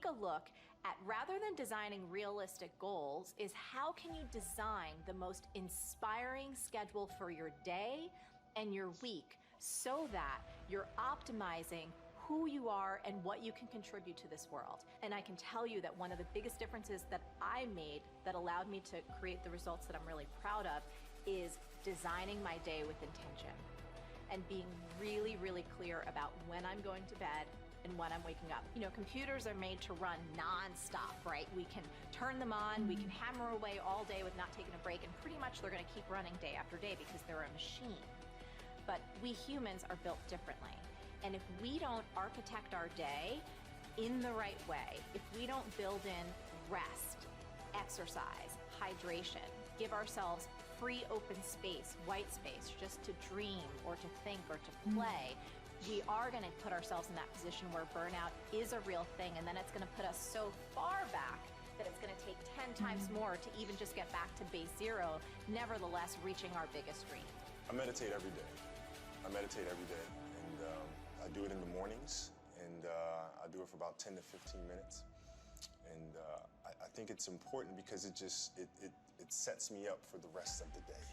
take a look at, rather than designing realistic goals, is how can you design the most inspiring schedule for your day and your week so that you're optimizing who you are and what you can contribute to this world. And I can tell you that one of the biggest differences that I made that allowed me to create the results that I'm really proud of is designing my day with intention and being really, really clear about when I'm going to bed and when I'm waking up. You know, computers are made to run non-stop, right? We can turn them on, we can hammer away all day with not taking a break, and pretty much they're gonna keep running day after day because they're a machine. But we humans are built differently. And if we don't architect our day in the right way, if we don't build in rest, exercise, hydration, give ourselves free open space, white space, just to dream or to think or to play, we are going to put ourselves in that position where burnout is a real thing, and then it's going to put us so far back that it's going to take 10 times more to even just get back to base zero, nevertheless reaching our biggest dream. I meditate every day. And I do it in the mornings, and I do it for about 10 to 15 minutes. And I think it's important because it sets me up for the rest of the day.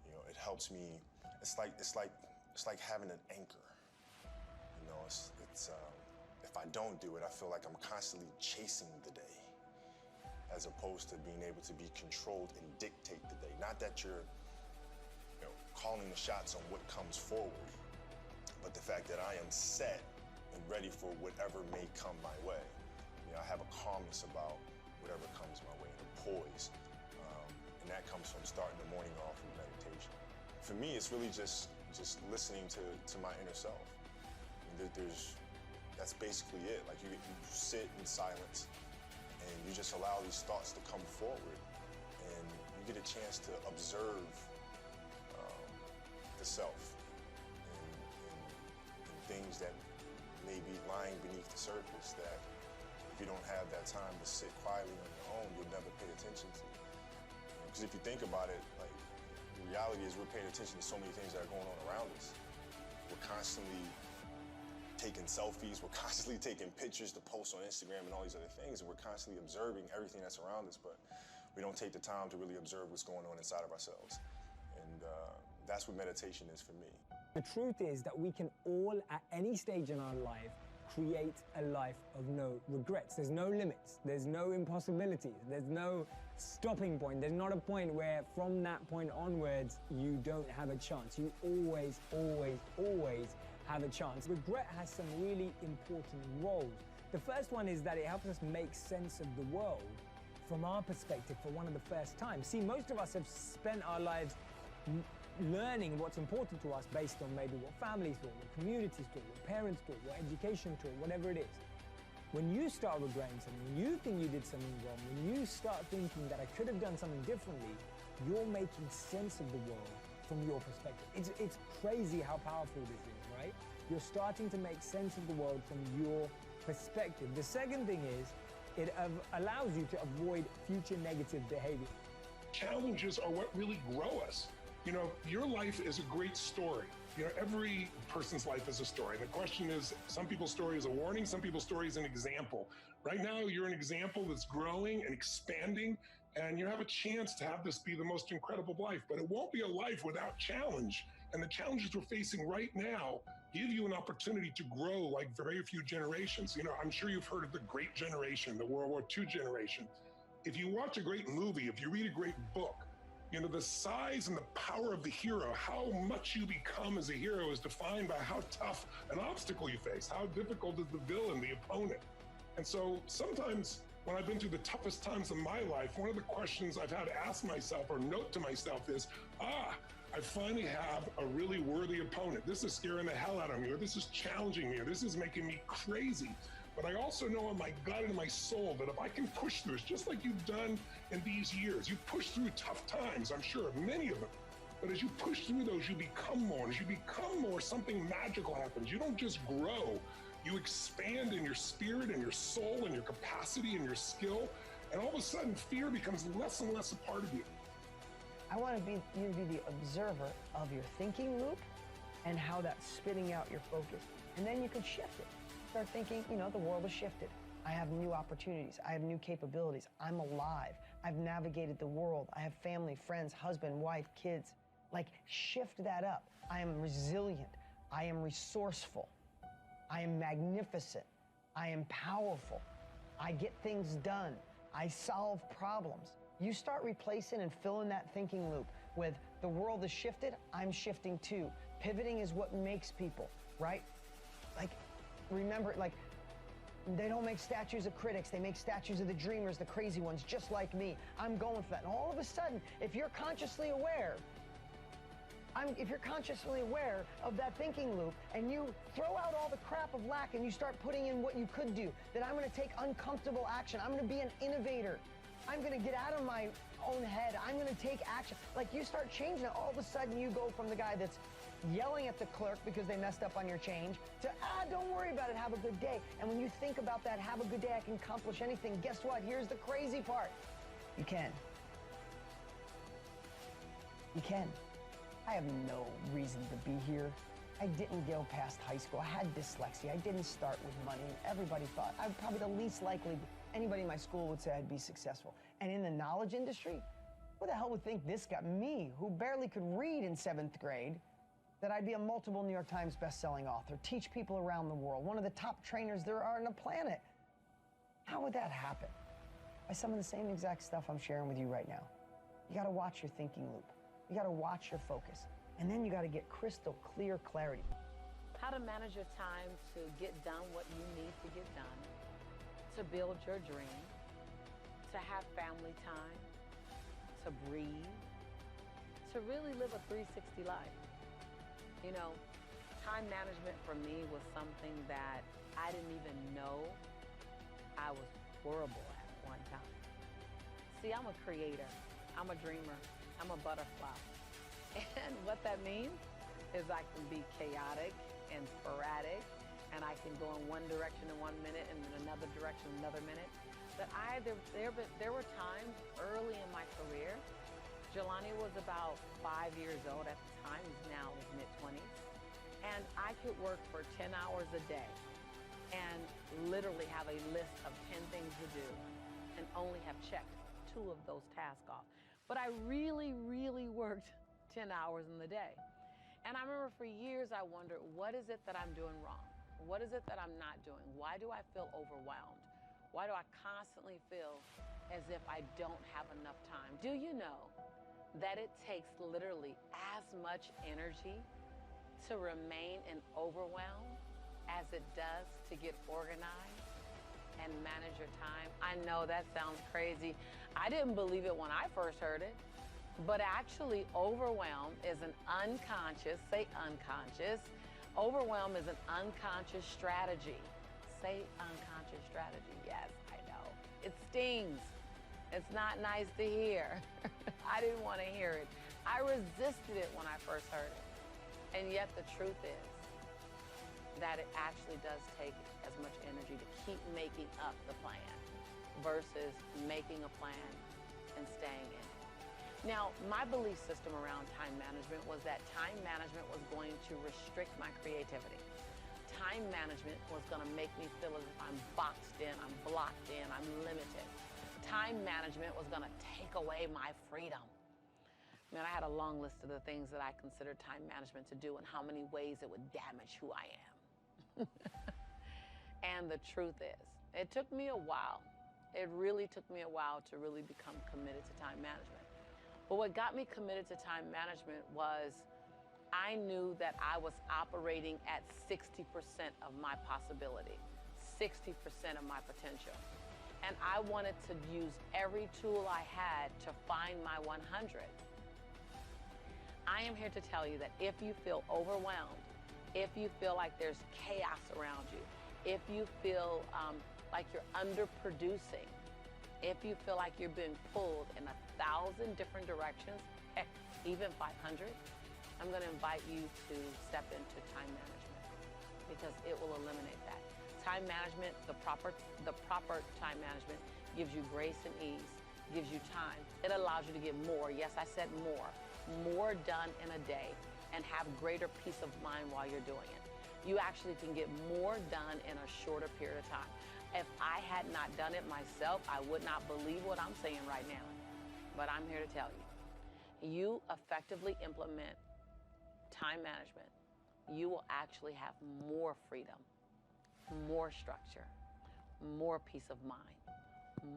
You know, it helps me. It's like having an anchor. You know, if I don't do it, I feel like I'm constantly chasing the day, as opposed to being able to be controlled and dictate the day. Not that you're, you know, calling the shots on what comes forward, but the fact that I am set and ready for whatever may come my way. You know, I have a calmness about whatever comes my way, and a poise. And that comes from starting the morning off with meditation. For me, it's really just listening to my inner self. I mean, that's basically it. Like you sit in silence and you just allow these thoughts to come forward, and you get a chance to observe the self and things that may be lying beneath the surface that if you don't have that time to sit quietly on your own, you'll never pay attention to. Because if you think about it, like, the reality is we're paying attention to so many things that are going on around us. We're constantly taking selfies, we're constantly taking pictures to post on Instagram and all these other things, and we're constantly observing everything that's around us, but we don't take the time to really observe what's going on inside of ourselves. And that's what meditation is for me. The truth is that we can all, at any stage in our life, create a life of no regrets. There's no limits, there's no impossibilities, there's no stopping point. There's not a point where from that point onwards, you don't have a chance. You always, always, always have a chance. Regret has some really important roles. The first one is that it helps us make sense of the world from our perspective for one of the first times. See, most of us have spent our lives learning what's important to us based on maybe what families taught, what communities taught, what parents taught, what education taught, whatever it is. When you start regretting something, when you think you did something wrong, when you start thinking that I could have done something differently, you're making sense of the world from your perspective. It's crazy how powerful this is, right? You're starting to make sense of the world from your perspective. The second thing is, it allows you to avoid future negative behavior. Challenges are what really grow us. You know, your life is a great story. You know, every person's life is a story. The question is, some people's story is a warning, some people's story is an example. Right now, you're an example that's growing and expanding, and you have a chance to have this be the most incredible life, but it won't be a life without challenge. And the challenges we're facing right now give you an opportunity to grow like very few generations. You know, I'm sure you've heard of the Great Generation, the World War II generation. If you watch a great movie, if you read a great book, you know, the size and the power of the hero, how much you become as a hero is defined by how tough an obstacle you face, how difficult is the villain, the opponent. And so sometimes when I've been through the toughest times of my life, one of the questions I've had to ask myself or note to myself is, I finally have a really worthy opponent. This is scaring the hell out of me, or this is challenging me, or this is making me crazy. But I also know in my gut and in my soul that if I can push through this, just like you've done in these years, you push through tough times, I'm sure, many of them. But as you push through those, you become more. And as you become more, something magical happens. You don't just grow, you expand in your spirit and your soul and your capacity and your skill. And all of a sudden, fear becomes less and less a part of you. I want you to be the observer of your thinking loop and how that's spitting out your focus. And then you can shift it. Start thinking, you know, the world has shifted. I have new opportunities. I have new capabilities. I'm alive. I've navigated the world. I have family, friends, husband, wife, kids. Like, shift that up. I am resilient. I am resourceful. I am magnificent. I am powerful. I get things done. I solve problems. You start replacing and filling that thinking loop with the world has shifted, I'm shifting too. Pivoting is what makes people, right? Like, remember, like, they don't make statues of critics. They make statues of the dreamers, the crazy ones, just like me. I'm going for that. And all of a sudden, if you're consciously aware, if you're consciously aware of that thinking loop and you throw out all the crap of lack and you start putting in what you could do, then I'm going to take uncomfortable action. I'm going to be an innovator. I'm going to get out of my own head. I'm going to take action. Like, you start changing it. All of a sudden, you go from the guy that's yelling at the clerk because they messed up on your change to, don't worry about it, have a good day. And when you think about that, have a good day, I can accomplish anything, guess what? Here's the crazy part. You can. You can. I have no reason to be here. I didn't go past high school. I had dyslexia. I didn't start with money. Everybody thought I'm probably the least likely anybody in my school would say I'd be successful. And in the knowledge industry, who the hell would think this guy, me, who barely could read in 7th grade, that I'd be a multiple New York Times best-selling author, teach people around the world, one of the top trainers there are on the planet? How would that happen? By some of the same exact stuff I'm sharing with you right now. You gotta watch your thinking loop. You gotta watch your focus. And then you gotta get crystal clear clarity. How to manage your time to get done what you need to get done, to build your dream, to have family time, to breathe, to really live a 360 life. You know, time management for me was something that I didn't even know I was horrible at one time. See, I'm a creator, I'm a dreamer, I'm a butterfly. And what that means is I can be chaotic and sporadic, and I can go in one direction in 1 minute and in another direction another minute. But there were times early in my career, Jelani was about 5 years old at the time, he's now in his mid-20s, and I could work for 10 hours a day and literally have a list of 10 things to do and only have checked 2 of those tasks off. But I really, really worked 10 hours in the day. And I remember for years I wondered, what is it that I'm doing wrong? What is it that I'm not doing? Why do I feel overwhelmed? Why do I constantly feel as if I don't have enough time? Do you know that it takes literally as much energy to remain in overwhelm as it does to get organized and manage your time? I know that sounds crazy. I didn't believe it when I first heard it, but actually overwhelm is an unconscious, say unconscious, overwhelm is an unconscious strategy. Say unconscious strategy, yes, I know. It stings. It's not nice to hear. I didn't want to hear it. I resisted it when I first heard it. And yet the truth is that it actually does take as much energy to keep making up the plan versus making a plan and staying in it. Now, my belief system around time management was that time management was going to restrict my creativity. Time management was going to make me feel as if I'm boxed in, I'm blocked in, I'm limited. Time management was going to take away my freedom. Man, I had a long list of the things that I considered time management to do and how many ways it would damage who I am. And the truth is, it took me a while. It really took me a while to really become committed to time management. But what got me committed to time management was I knew that I was operating at 60% of my possibility, 60% of my potential. And I wanted to use every tool I had to find my 100. I am here to tell you that if you feel overwhelmed, if you feel like there's chaos around you, if you feel like you're underproducing, if you feel like you're being pulled in 1,000 different directions, heck, even 500, I'm going to invite you to step into time management because it will eliminate that. Time management, the proper time management gives you grace and ease, gives you time. It allows you to get more, yes, I said more done in a day and have greater peace of mind while you're doing it. You actually can get more done in a shorter period of time. If I had not done it myself, I would not believe what I'm saying right now. But I'm here to tell you, you effectively implement time management, you will actually have more freedom, more structure, more peace of mind,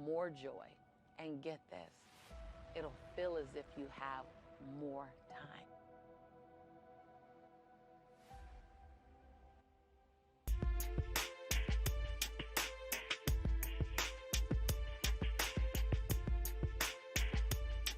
more joy. And get this, it'll feel as if you have more time.